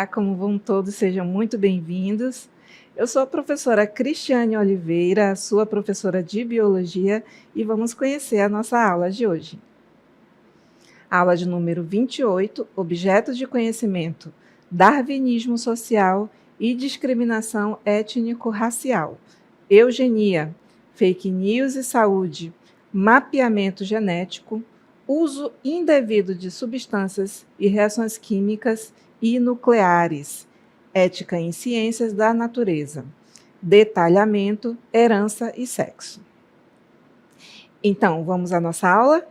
Olá, como vão todos? Sejam muito bem-vindos. Eu sou a professora Cristiane Oliveira, sua professora de Biologia, e vamos conhecer a nossa aula de hoje. Aula de número 28, Objetos de Conhecimento, Darwinismo Social e Discriminação Étnico-Racial, Eugenia, Fake News e Saúde, Mapeamento Genético, Uso indevido de substâncias e reações químicas e nucleares, Ética em Ciências da Natureza, Detalhamento, Herança e Sexo. Então, vamos à nossa aula?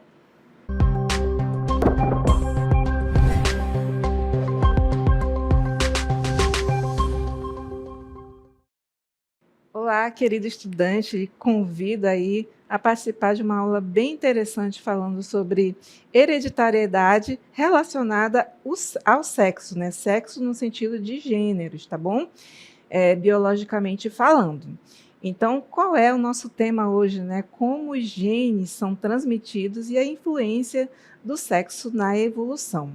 Olá, querido estudante, convido aí a participar de uma aula bem interessante falando sobre hereditariedade relacionada ao sexo, né? Sexo no sentido de gêneros, tá bom? Biologicamente falando. Então, qual é o nosso tema hoje, né? Como os genes são transmitidos e a influência do sexo na evolução.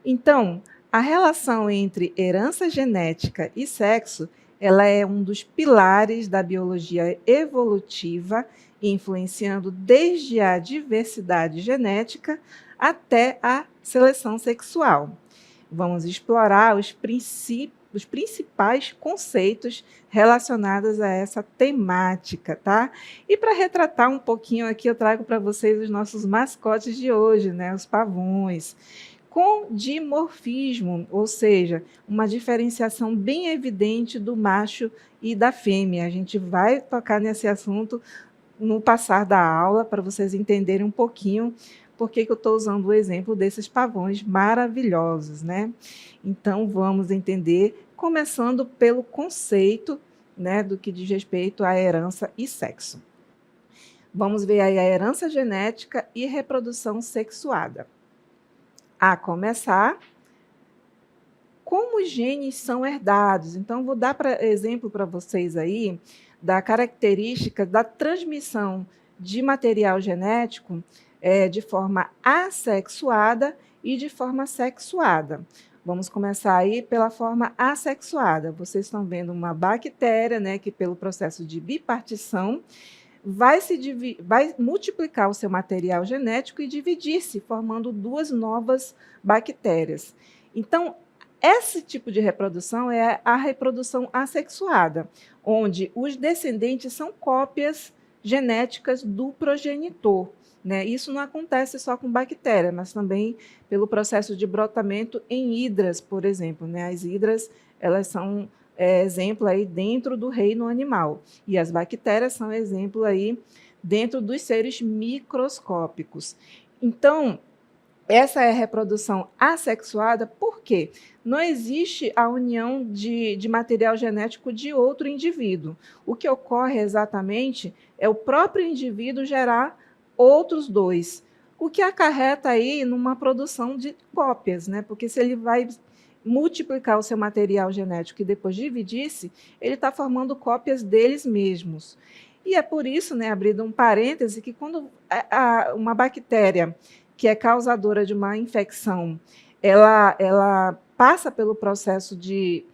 Então, a relação entre herança genética e sexo, ela é um dos pilares da biologia evolutiva, influenciando desde a diversidade genética até a seleção sexual. Vamos explorar os principais conceitos relacionados a essa temática, tá? E para retratar um pouquinho aqui, eu trago para vocês os nossos mascotes de hoje, né? Os pavões, com dimorfismo, ou seja, uma diferenciação bem evidente do macho e da fêmea. A gente vai tocar nesse assunto no passar da aula, para vocês entenderem um pouquinho por que eu estou usando o exemplo desses pavões maravilhosos, né? Então, vamos entender, começando pelo conceito, né, do que diz respeito à herança e sexo. Vamos ver aí a herança genética e reprodução sexuada. A começar, como os genes são herdados. Então, vou dar exemplo para vocês aí da característica da transmissão de material genético de forma assexuada e de forma sexuada. Vamos começar aí pela forma assexuada. Vocês estão vendo uma bactéria, né, que pelo processo de bipartição vai multiplicar o seu material genético e dividir-se, formando duas novas bactérias. Então, esse tipo de reprodução é a reprodução assexuada, onde os descendentes são cópias genéticas do progenitor, né? Isso não acontece só com bactéria, mas também pelo processo de brotamento em hidras, por exemplo, né? As hidras, elas são exemplo aí dentro do reino animal, e as bactérias são exemplo aí dentro dos seres microscópicos. Então, essa é a reprodução assexuada, por quê? Não existe a união de material genético de outro indivíduo. O que ocorre exatamente é o próprio indivíduo gerar outros dois, o que acarreta aí numa produção de cópias, né? Porque se ele vai multiplicar o seu material genético e depois dividir-se, ele está formando cópias deles mesmos. E é por isso, né, abrindo um parêntese, que quando uma bactéria que é causadora de uma infecção, ela passa pelo processo de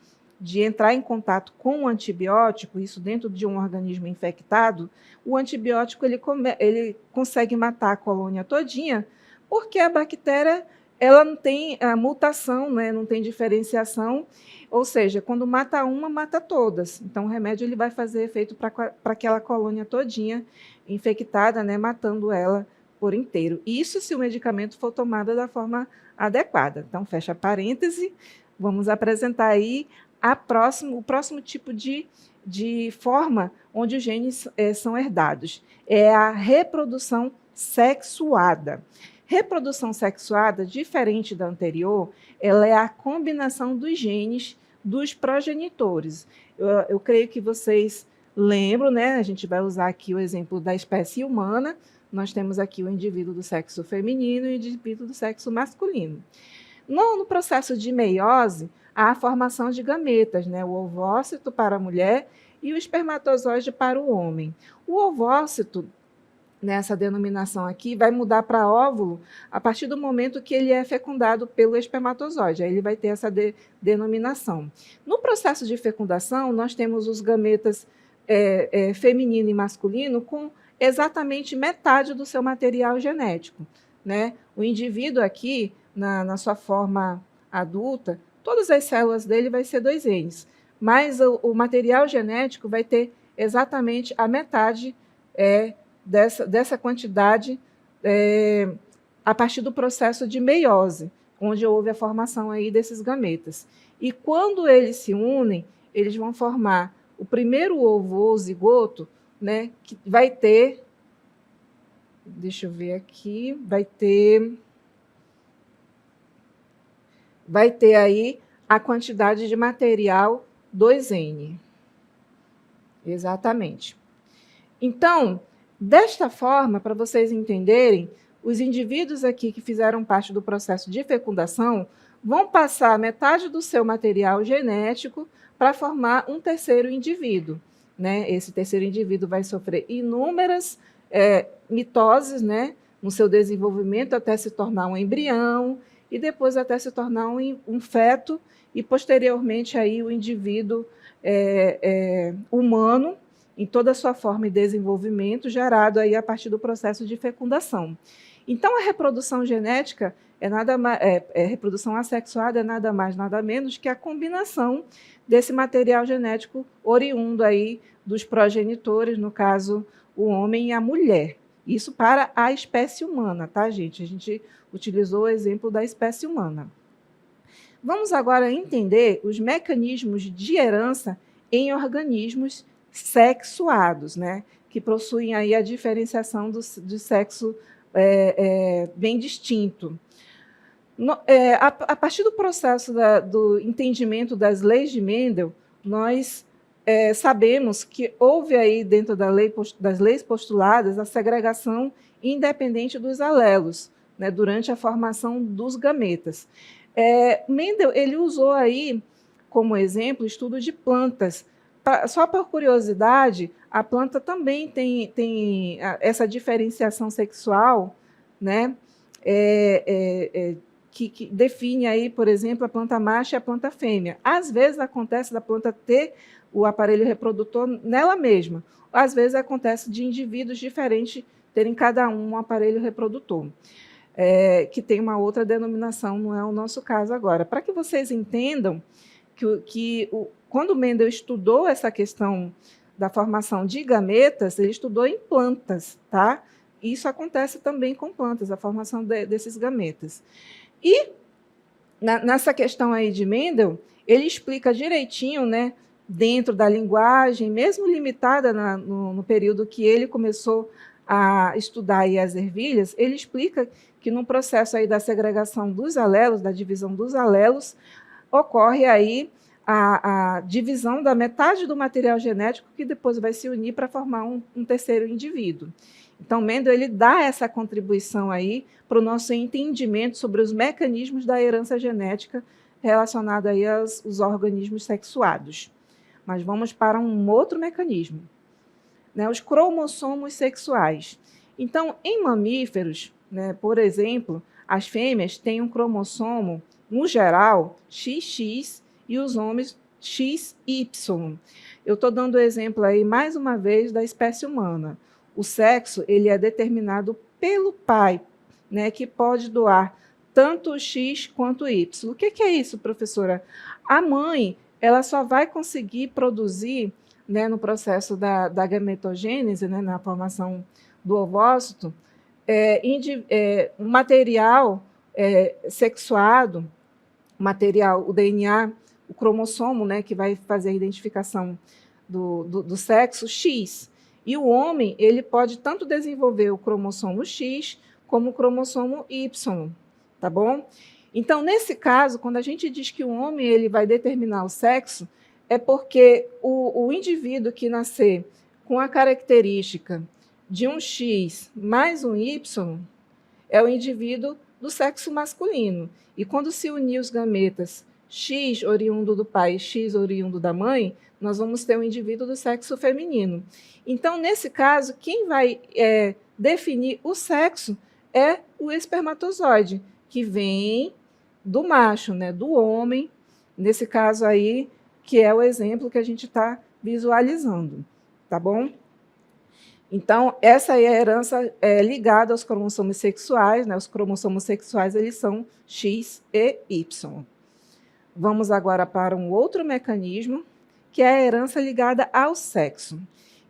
entrar em contato com o antibiótico, isso dentro de um organismo infectado, o antibiótico ele consegue matar a colônia todinha, porque a bactéria ela não tem a mutação, né, não tem diferenciação, ou seja, quando mata uma, mata todas. Então, o remédio ele vai fazer efeito para aquela colônia todinha infectada, né, matando ela por inteiro. Isso se o medicamento for tomado da forma adequada. Então, fecha parêntese, vamos apresentar aí o próximo tipo de forma onde os genes são herdados. É a reprodução sexuada. Reprodução sexuada, diferente da anterior, ela é a combinação dos genes dos progenitores. Eu creio que vocês lembram, né? A gente vai usar aqui o exemplo da espécie humana. Nós temos aqui o indivíduo do sexo feminino e o indivíduo do sexo masculino. No processo de meiose, há a formação de gametas, né? O ovócito para a mulher e o espermatozoide para o homem. O ovócito, nessa denominação aqui, vai mudar para óvulo a partir do momento que ele é fecundado pelo espermatozoide. Aí ele vai ter essa denominação. No processo de fecundação, nós temos os gametas feminino e masculino com exatamente metade do seu material genético, né? O indivíduo aqui, na sua forma adulta, todas as células dele vai ser 2 Ns, mas o material genético vai ter exatamente a metade dessa quantidade a partir do processo de meiose, onde houve a formação aí desses gametas. E quando eles se unem, eles vão formar o primeiro ovo ou zigoto, né, que vai ter, deixa eu ver aqui, vai ter aí a quantidade de material 2N. Exatamente. Então, desta forma, para vocês entenderem, os indivíduos aqui que fizeram parte do processo de fecundação vão passar metade do seu material genético para formar um terceiro indivíduo, né? Esse terceiro indivíduo vai sofrer inúmeras mitoses, né, no seu desenvolvimento até se tornar um embrião e depois até se tornar um feto e posteriormente aí o indivíduo humano em toda a sua forma e desenvolvimento gerado aí a partir do processo de fecundação. Então, a reprodução genética reprodução assexuada é nada mais, nada menos que a combinação desse material genético oriundo aí dos progenitores, no caso, o homem e a mulher. Isso para a espécie humana, tá, gente? A gente utilizou o exemplo da espécie humana. Vamos agora entender os mecanismos de herança em organismos sexuados, né? Que possuem aí a diferenciação do sexo bem distinto. A partir do processo do entendimento das leis de Mendel, nós sabemos que houve aí dentro das leis postuladas a segregação independente dos alelos, né, durante a formação dos gametas. Mendel ele usou aí como exemplo o estudo de plantas. Só por curiosidade, a planta também tem essa diferenciação sexual, né, que define aí, por exemplo, a planta macho e a planta fêmea. Às vezes acontece da planta ter o aparelho reprodutor nela mesma. Às vezes acontece de indivíduos diferentes terem cada um aparelho reprodutor, que tem uma outra denominação, não é o nosso caso agora. Para que vocês entendam quando Mendel estudou essa questão da formação de gametas, ele estudou em plantas, tá? Isso acontece também com plantas, a formação desses gametas. E nessa questão aí de Mendel, ele explica direitinho, né, dentro da linguagem, mesmo limitada no período que ele começou a estudar aí as ervilhas, ele explica que no processo aí da segregação dos alelos, da divisão dos alelos, ocorre aí a divisão da metade do material genético que depois vai se unir para formar um terceiro indivíduo. Então, Mendel ele dá essa contribuição aí para o nosso entendimento sobre os mecanismos da herança genética relacionada aí aos organismos sexuados. Mas vamos para um outro mecanismo, né, os cromossomos sexuais. Então, em mamíferos, né, por exemplo, as fêmeas têm um cromossomo, no geral, XX, e os homens XY. Eu estou dando o exemplo aí, mais uma vez, da espécie humana. O sexo ele é determinado pelo pai, né, que pode doar tanto o X quanto o Y. O que é isso, professora? A mãe ela só vai conseguir produzir, né, no processo da gametogênese, né, na formação do ovócito, um material sexuado, o DNA, o cromossomo, né, que vai fazer a identificação do sexo, X. E o homem ele pode tanto desenvolver o cromossomo X como o cromossomo Y, tá bom? Então, nesse caso, quando a gente diz que o homem ele vai determinar o sexo, é porque o indivíduo que nascer com a característica de um X mais um Y é o indivíduo do sexo masculino. E quando se unir os gametas X oriundo do pai, X oriundo da mãe, nós vamos ter um indivíduo do sexo feminino. Então, nesse caso, quem vai definir o sexo é o espermatozoide, que vem do macho, né, do homem, nesse caso aí, que é o exemplo que a gente está visualizando, tá bom? Então, essa aí é a herança ligada aos cromossomos sexuais, né? Os cromossomos sexuais, eles são X e Y. Vamos agora para um outro mecanismo, que é a herança ligada ao sexo.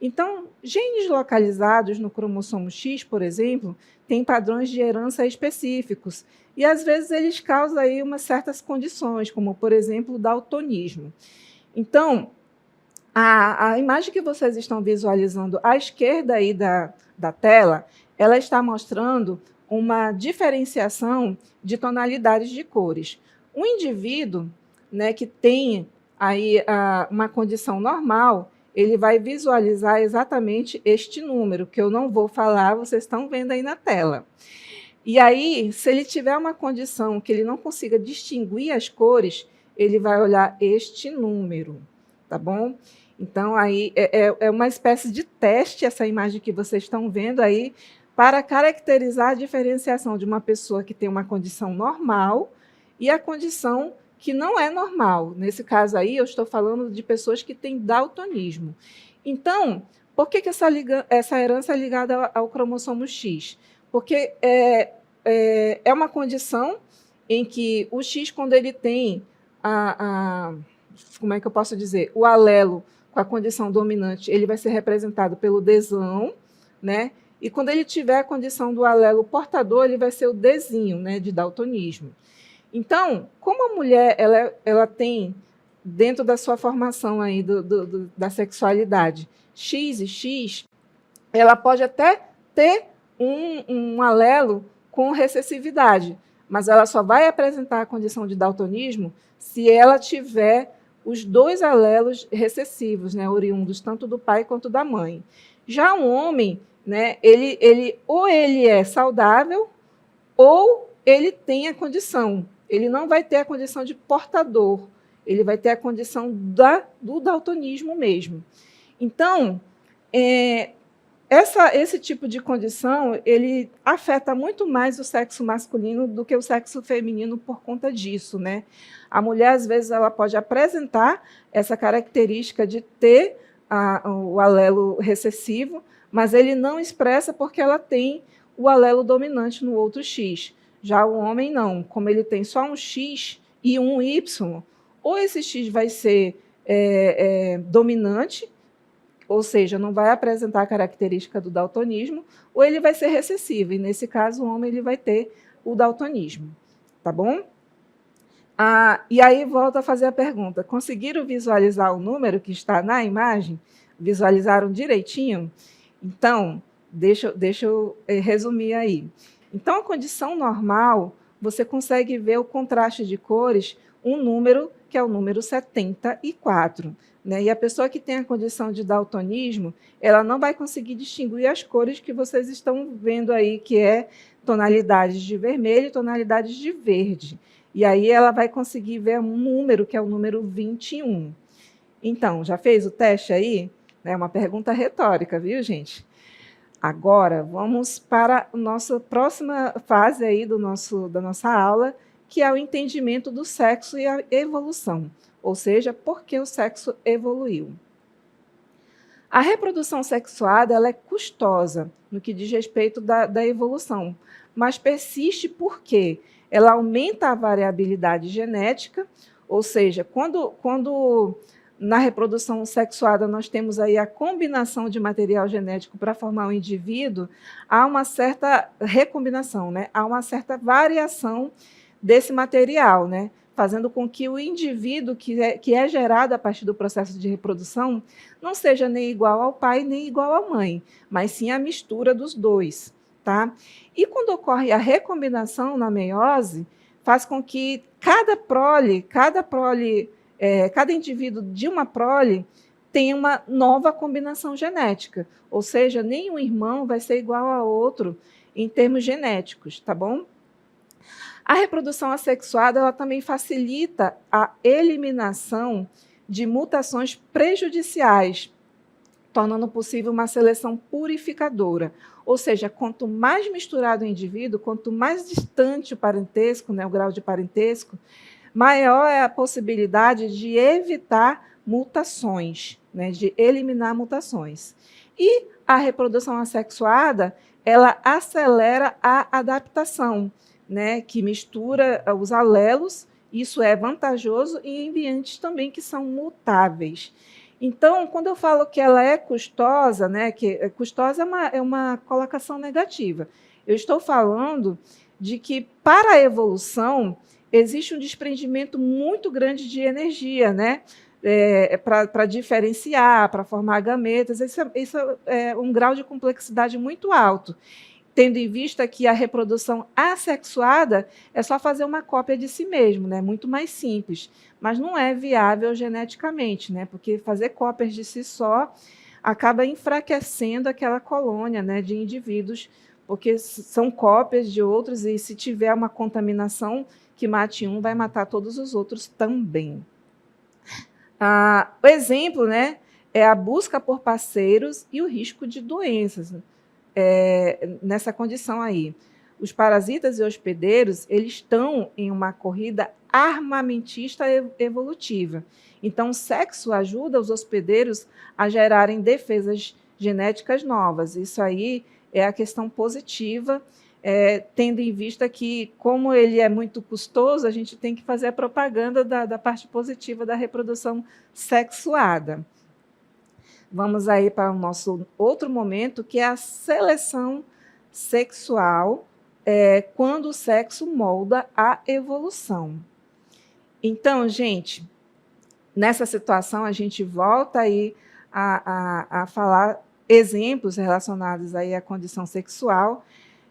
Então, genes localizados no cromossomo X, por exemplo, têm padrões de herança específicos, e às vezes eles causam aí umas certas condições, como, por exemplo, o daltonismo. Então, a imagem que vocês estão visualizando à esquerda aí da tela, ela está mostrando uma diferenciação de tonalidades de cores. Um indivíduo, né, que tem aí uma condição normal, ele vai visualizar exatamente este número, que eu não vou falar, vocês estão vendo aí na tela. E aí, se ele tiver uma condição que ele não consiga distinguir as cores, ele vai olhar este número, tá bom? Então, aí é uma espécie de teste, essa imagem que vocês estão vendo aí, para caracterizar a diferenciação de uma pessoa que tem uma condição normal e a condição que não é normal. Nesse caso aí, eu estou falando de pessoas que têm daltonismo. Então, por que essa herança é ligada ao cromossomo X? Porque é uma condição em que o X, quando ele tem como é que eu posso dizer? O alelo com a condição dominante, ele vai ser representado pelo Dzão, né? E quando ele tiver a condição do alelo portador, ele vai ser o Dzinho, né, de daltonismo. Então, como a mulher ela tem, dentro da sua formação aí da sexualidade, X e X, ela pode até ter um alelo com recessividade, mas ela só vai apresentar a condição de daltonismo se ela tiver os dois alelos recessivos, né, oriundos tanto do pai quanto da mãe. Já um homem, né, ou ele é saudável ou ele tem a condição. Ele não vai ter a condição de portador, ele vai ter a condição do daltonismo mesmo. Então, esse tipo de condição, ele afeta muito mais o sexo masculino do que o sexo feminino por conta disso, né? A mulher, às vezes, ela pode apresentar essa característica de ter o alelo recessivo, mas ele não expressa porque ela tem o alelo dominante no outro X. Já o homem não, como ele tem só um X e um Y, ou esse X vai ser dominante, ou seja, não vai apresentar a característica do daltonismo, ou ele vai ser recessivo, e nesse caso o homem ele vai ter o daltonismo, tá bom? E aí volto a fazer a pergunta, conseguiram visualizar o número que está na imagem? Visualizaram direitinho? Então, deixa eu resumir aí. Então, a condição normal, você consegue ver o contraste de cores, um número que é o número 74. Né? E a pessoa que tem a condição de daltonismo, ela não vai conseguir distinguir as cores que vocês estão vendo aí, que é tonalidades de vermelho e tonalidades de verde. E aí ela vai conseguir ver um número, que é o número 21. Então, já fez o teste aí? É uma pergunta retórica, viu, gente? Agora, vamos para a nossa próxima fase aí da nossa aula, que é o entendimento do sexo e a evolução, ou seja, por que o sexo evoluiu. A reprodução sexuada ela é custosa no que diz respeito da evolução, mas persiste porque ela aumenta a variabilidade genética, ou seja, quando na reprodução sexuada nós temos aí a combinação de material genético para formar um indivíduo, há uma certa recombinação, né? Há uma certa variação desse material, né? Fazendo com que o indivíduo que é gerado a partir do processo de reprodução não seja nem igual ao pai nem igual à mãe, mas sim a mistura dos dois. Tá? E quando ocorre a recombinação na meiose, faz com que cada indivíduo de uma prole tenha uma nova combinação genética, ou seja, nenhum irmão vai ser igual a outro em termos genéticos, tá bom? A reprodução assexuada ela também facilita a eliminação de mutações prejudiciais, tornando possível uma seleção purificadora. Ou seja, quanto mais misturado o indivíduo, quanto mais distante o parentesco, né, o grau de parentesco, maior é a possibilidade de evitar mutações, né, de eliminar mutações. E a reprodução assexuada, ela acelera a adaptação, né, que mistura os alelos, isso é vantajoso em ambientes também que são mutáveis. Então, quando eu falo que ela é custosa, né, que custosa é uma colocação negativa. Eu estou falando de que, para a evolução, existe um desprendimento muito grande de energia, né? Para diferenciar, para formar gametas. Isso é um grau de complexidade muito alto, tendo em vista que a reprodução assexuada é só fazer uma cópia de si mesmo, né? Muito mais simples, mas não é viável geneticamente, né? Porque fazer cópias de si só acaba enfraquecendo aquela colônia, né, de indivíduos, porque são cópias de outros e se tiver uma contaminação que mate um, vai matar todos os outros também. O exemplo, né, é a busca por parceiros e o risco de doenças. Nessa condição aí, os parasitas e hospedeiros, eles estão em uma corrida armamentista evolutiva. Então, o sexo ajuda os hospedeiros a gerarem defesas genéticas novas. Isso aí é a questão positiva, tendo em vista que, como ele é muito custoso, a gente tem que fazer a propaganda da parte positiva da reprodução sexuada. Vamos aí para o nosso outro momento, que é a seleção sexual, quando o sexo molda a evolução. Então, gente, nessa situação, a gente volta aí a falar exemplos relacionados aí à condição sexual.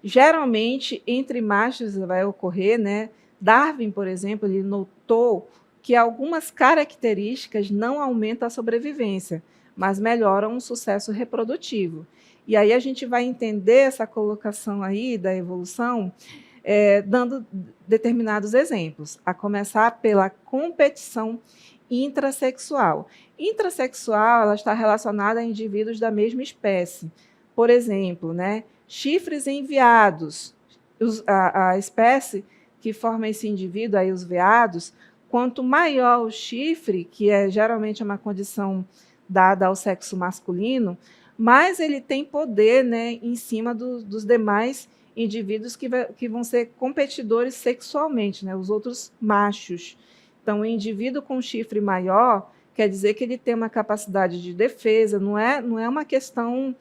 Geralmente, entre machos vai ocorrer, né? Darwin, por exemplo, ele notou que algumas características não aumentam a sobrevivência, mas melhoram o sucesso reprodutivo. E aí a gente vai entender essa colocação aí da evolução, dando determinados exemplos, a começar pela competição intrasexual. Intrasexual, ela está relacionada a indivíduos da mesma espécie. Por exemplo, né, chifres em veados. A espécie que forma esse indivíduo, aí os veados, quanto maior o chifre, que é geralmente uma condição dada ao sexo masculino, mais ele tem poder, né, em cima dos demais indivíduos que vão ser competidores sexualmente, né, os outros machos. Então, o indivíduo com chifre maior quer dizer que ele tem uma capacidade de defesa, não é uma questão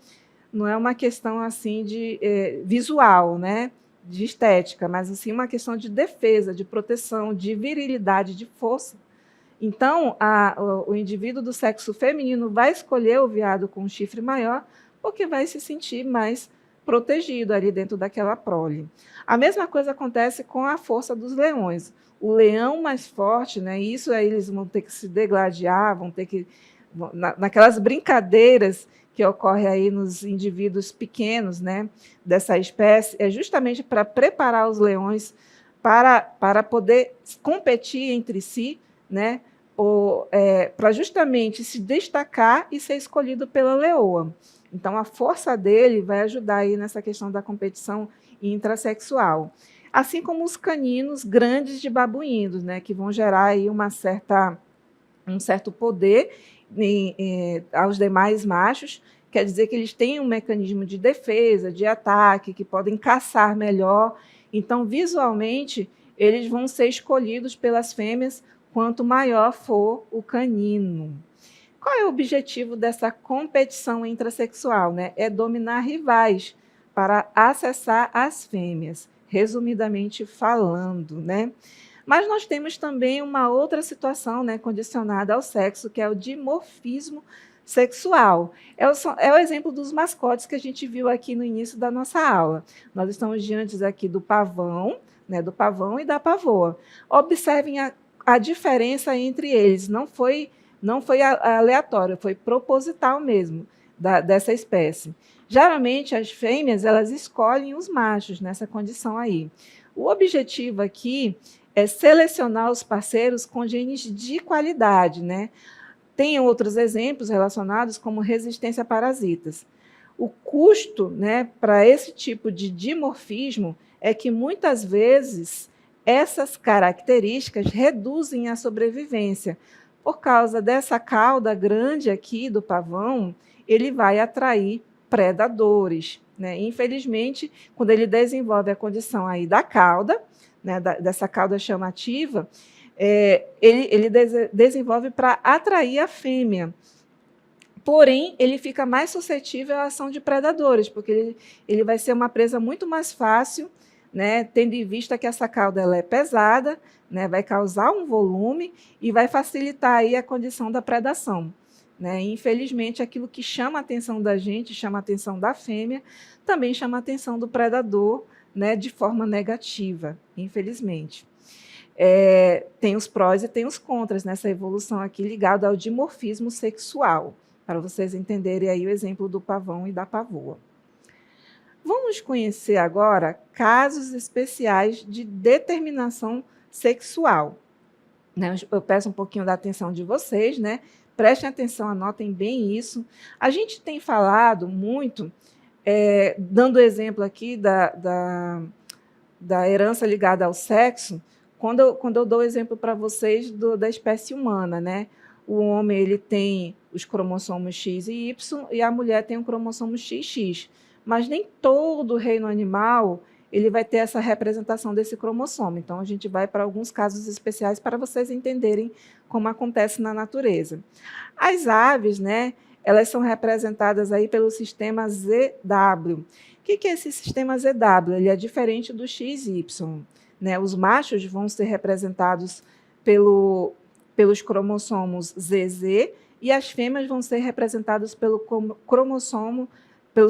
assim de visual, né, de estética, mas assim uma questão de defesa, de proteção, de virilidade, de força. Então, o indivíduo do sexo feminino vai escolher o veado com um chifre maior porque vai se sentir mais protegido ali dentro daquela prole. A mesma coisa acontece com a força dos leões. O leão mais forte, né, isso aí eles vão ter que se degladiar, vão ter que... naquelas brincadeiras que ocorrem aí nos indivíduos pequenos, né, dessa espécie, é justamente para preparar os leões para poder competir entre si, né, para justamente se destacar e ser escolhido pela leoa. Então, a força dele vai ajudar aí nessa questão da competição intrasexual. Assim como os caninos grandes de babuínos, né, que vão gerar aí um certo poder aos demais machos, quer dizer que eles têm um mecanismo de defesa, de ataque, que podem caçar melhor. Então, visualmente, eles vão ser escolhidos pelas fêmeas quanto maior for o canino. Qual é o objetivo dessa competição intrasexual, né? É dominar rivais para acessar as fêmeas, resumidamente falando, né? Mas nós temos também uma outra situação, né, condicionada ao sexo, que é o dimorfismo sexual. É o exemplo dos mascotes que a gente viu aqui no início da nossa aula. Nós estamos diante aqui do pavão, né, do pavão e da pavoa. Observem a diferença entre eles. Não foi aleatório, foi proposital mesmo dessa espécie. Geralmente, as fêmeas elas escolhem os machos nessa condição aí. O objetivo aqui é selecionar os parceiros com genes de qualidade, né? Tem outros exemplos relacionados como resistência a parasitas. O custo, né, para esse tipo de dimorfismo é que muitas vezes essas características reduzem a sobrevivência. Por causa dessa cauda grande aqui do pavão, ele vai atrair predadores, né? Infelizmente, quando ele desenvolve a condição aí da cauda, né, dessa cauda chamativa, ele desenvolve para atrair a fêmea. Porém, ele fica mais suscetível à ação de predadores, porque ele vai ser uma presa muito mais fácil, né, tendo em vista que essa cauda ela é pesada, né, vai causar um volume e vai facilitar aí a condição da predação. Né? Infelizmente, aquilo que chama a atenção da gente, chama a atenção da fêmea, também chama a atenção do predador, né, de forma negativa, infelizmente. Tem os prós e tem os contras nessa evolução aqui ligada ao dimorfismo sexual, para vocês entenderem aí o exemplo do pavão e da pavoa. Vamos conhecer agora casos especiais de determinação sexual. Eu peço um pouquinho da atenção de vocês, né? Prestem atenção, anotem bem isso. A gente tem falado muito, dando exemplo aqui da herança ligada ao sexo, quando eu dou exemplo para vocês da espécie humana, né? O homem ele tem os cromossomos X e Y e a mulher tem o cromossomo XX. Mas nem todo o reino animal ele vai ter essa representação desse cromossomo. Então, a gente vai para alguns casos especiais para vocês entenderem como acontece na natureza. As aves, né, elas são representadas aí pelo sistema ZW. O que é esse sistema ZW? Ele é diferente do XY. Né? Os machos vão ser representados pelos cromossomos ZZ e as fêmeas vão ser representadas pelos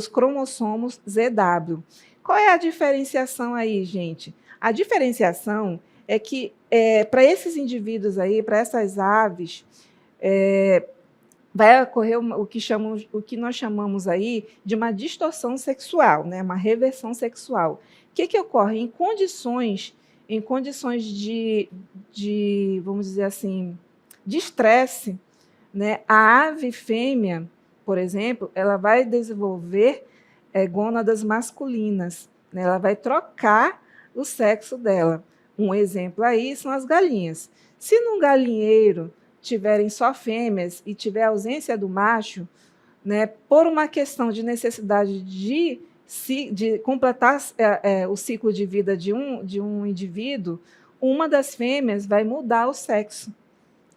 cromossomos ZW. Qual é a diferenciação aí, gente? A diferenciação é que, para esses indivíduos aí, para essas aves, vai ocorrer o que nós chamamos aí de uma distorção sexual, né? Uma reversão sexual. O que ocorre? Em condições de, vamos dizer assim, de estresse, né? A ave fêmea, por exemplo, ela vai desenvolver gônadas masculinas, né? Ela vai trocar o sexo dela. Um exemplo aí são as galinhas. Se num galinheiro tiverem só fêmeas e tiver ausência do macho, né, por uma questão de necessidade de completar o ciclo de vida de um indivíduo, uma das fêmeas vai mudar o sexo.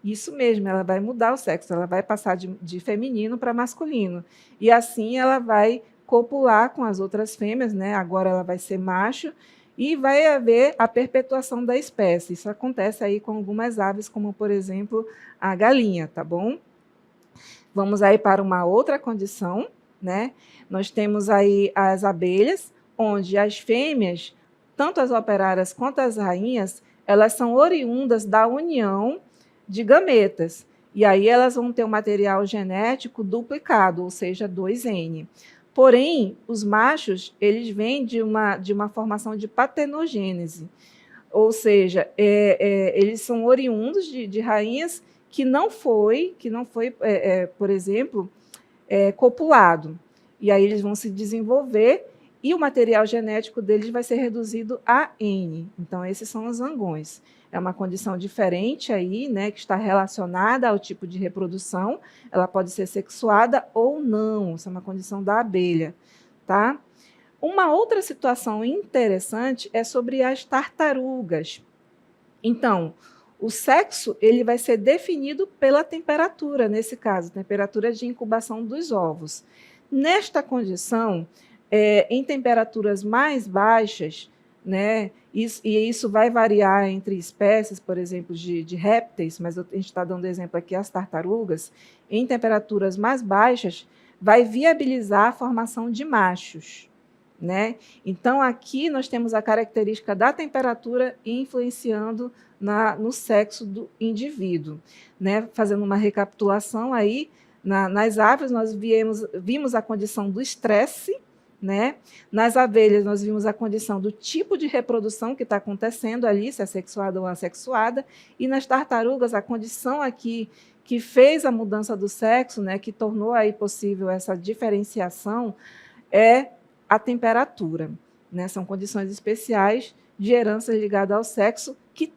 Isso mesmo, ela vai mudar o sexo, ela vai passar de feminino para masculino. E assim ela vai copular com as outras fêmeas, né? Agora ela vai ser macho, e vai haver a perpetuação da espécie. Isso acontece aí com algumas aves, como, por exemplo, a galinha, tá bom? Vamos aí para uma outra condição, né? Nós temos aí as abelhas, onde as fêmeas, tanto as operárias quanto as rainhas, elas são oriundas da união de gametas. E aí elas vão ter um material genético duplicado, ou seja, 2N. Porém, os machos, eles vêm de uma formação de partenogênese, ou seja, eles são oriundos de rainhas que não foi por exemplo, copulado. E aí eles vão se desenvolver e o material genético deles vai ser reduzido a N. Então, esses são os zangões. É uma condição diferente aí, né, que está relacionada ao tipo de reprodução. Ela pode ser sexuada ou não. Isso é uma condição da abelha, tá? Uma outra situação interessante é sobre as tartarugas. Então, o sexo ele vai ser definido pela temperatura, nesse caso, temperatura de incubação dos ovos. Nesta condição, em temperaturas mais baixas, né, isso vai variar entre espécies, por exemplo, de répteis, mas a gente está dando exemplo aqui as tartarugas, em temperaturas mais baixas, vai viabilizar a formação de machos. Né? Então, aqui nós temos a característica da temperatura influenciando no sexo do indivíduo. Né? Fazendo uma recapitulação aí, nas aves nós vimos a condição do estresse, né? Nas abelhas, nós vimos a condição do tipo de reprodução que está acontecendo ali, se é sexuada ou assexuada, e nas tartarugas, a condição aqui que fez a mudança do sexo, né, que tornou aí possível essa diferenciação, é a temperatura, né? São condições especiais de herança ligada ao sexo que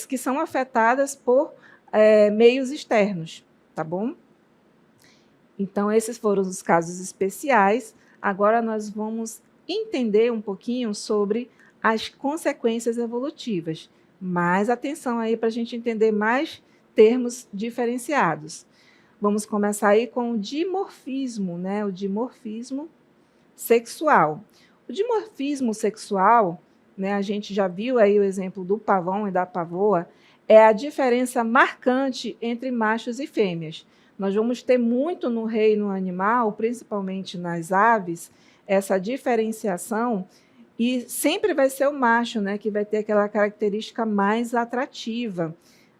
que são afetadas por meios externos, tá bom? Então, esses foram os casos especiais. Agora nós vamos entender um pouquinho sobre as consequências evolutivas. Mais atenção aí para a gente entender mais termos diferenciados. Vamos começar aí com o dimorfismo, né? O dimorfismo sexual. O dimorfismo sexual, né, a gente já viu aí o exemplo do pavão e da pavoa, é a diferença marcante entre machos e fêmeas. Nós vamos ter muito no reino animal, principalmente nas aves, essa diferenciação, e sempre vai ser o macho, né, que vai ter aquela característica mais atrativa,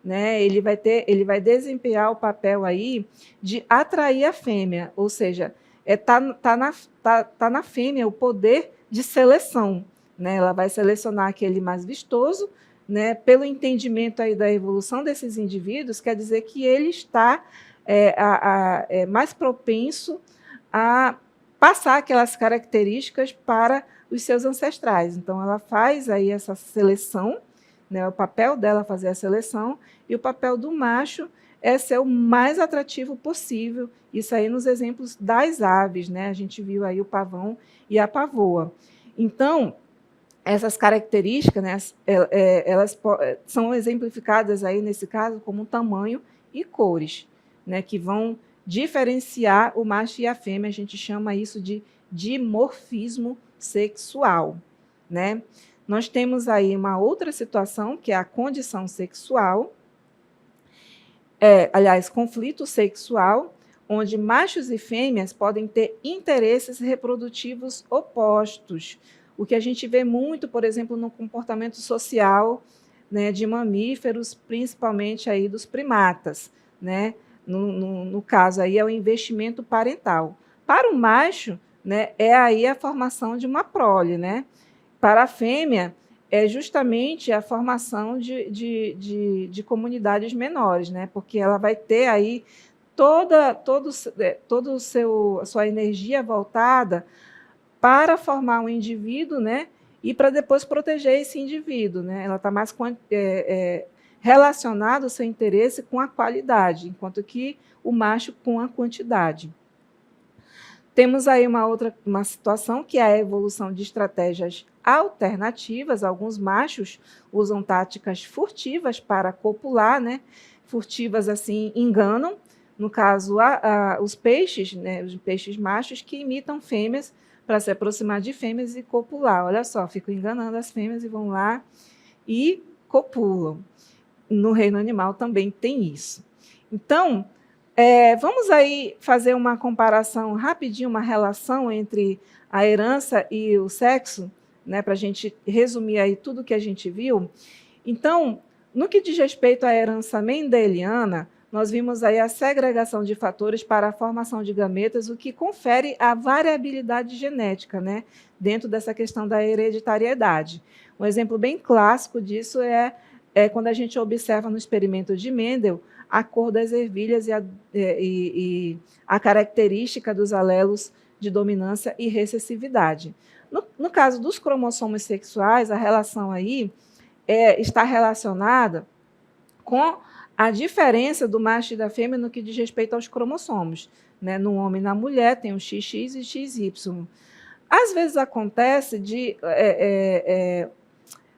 né? Ele vai desempenhar o papel aí de atrair a fêmea, ou seja, tá na fêmea o poder de seleção, né? Ela vai selecionar aquele mais vistoso, né? Pelo entendimento aí da evolução desses indivíduos, quer dizer que ele está mais propenso a passar aquelas características para os seus ancestrais. Então, ela faz aí essa seleção, né? O papel dela é fazer a seleção, e o papel do macho é ser o mais atrativo possível. Isso aí nos exemplos das aves, né? A gente viu aí o pavão e a pavoa. Então, essas características, né, elas são exemplificadas aí nesse caso como tamanho e cores, né, que vão diferenciar o macho e a fêmea. A gente chama isso de dimorfismo sexual, né? Nós temos aí uma outra situação, que é a condição sexual, conflito sexual, onde machos e fêmeas podem ter interesses reprodutivos opostos. O que a gente vê muito, por exemplo, no comportamento social, né, de mamíferos, principalmente aí dos primatas, né? No caso aí é o investimento parental. Para o macho, né, é aí a formação de uma prole, né? Para a fêmea, é justamente a formação de comunidades menores, né? Porque ela vai ter aí a sua energia voltada para formar um indivíduo, né? E para depois proteger esse indivíduo, né? Ela está mais relacionada o seu interesse com a qualidade, enquanto que o macho com a quantidade. Temos aí uma situação que é a evolução de estratégias alternativas. Alguns machos usam táticas furtivas para copular, né? Furtivas, assim, enganam. No caso, os peixes, né? Os peixes machos que imitam fêmeas para se aproximar de fêmeas e copular. Olha só, ficam enganando as fêmeas e vão lá e copulam. No reino animal também tem isso. Então, vamos aí fazer uma comparação rapidinho, uma relação entre a herança e o sexo, né, para a gente resumir aí tudo que a gente viu. Então, no que diz respeito à herança mendeliana, nós vimos aí a segregação de fatores para a formação de gametas, o que confere a variabilidade genética, né, dentro dessa questão da hereditariedade. Um exemplo bem clássico disso é quando a gente observa no experimento de Mendel a cor das ervilhas e a característica dos alelos de dominância e recessividade. No caso dos cromossomos sexuais, a relação aí está relacionada com a diferença do macho e da fêmea no que diz respeito aos cromossomos, né? No homem e na mulher tem o XX e XY. Às vezes acontece de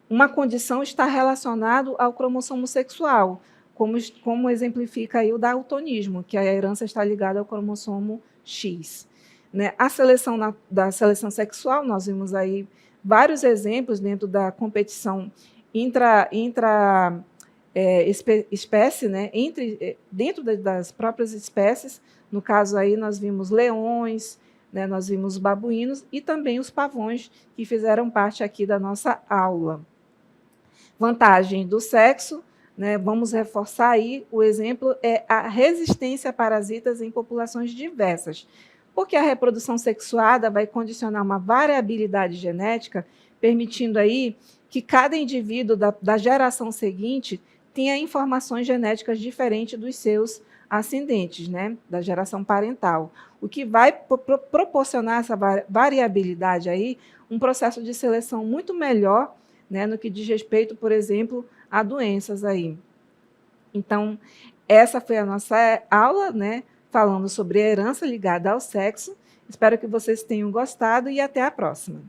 uma condição estar relacionada ao cromossomo sexual, como exemplifica aí o daltonismo, que a herança está ligada ao cromossomo X. Né? A seleção da seleção sexual, nós vimos aí vários exemplos dentro da competição espécie, né? Dentro das próprias espécies. No caso aí nós vimos leões, né? Nós vimos babuínos e também os pavões, que fizeram parte aqui da nossa aula. Vantagem do sexo, né? Vamos reforçar aí, o exemplo é a resistência a parasitas em populações diversas. porque a reprodução sexuada vai condicionar uma variabilidade genética, permitindo aí que cada indivíduo da geração seguinte tenha informações genéticas diferentes dos seus ascendentes, né, da geração parental, o que vai proporcionar essa variabilidade aí, um processo de seleção muito melhor, né, no que diz respeito, por exemplo, a doenças aí. Então, essa foi a nossa aula, né, falando sobre a herança ligada ao sexo. Espero que vocês tenham gostado e até a próxima.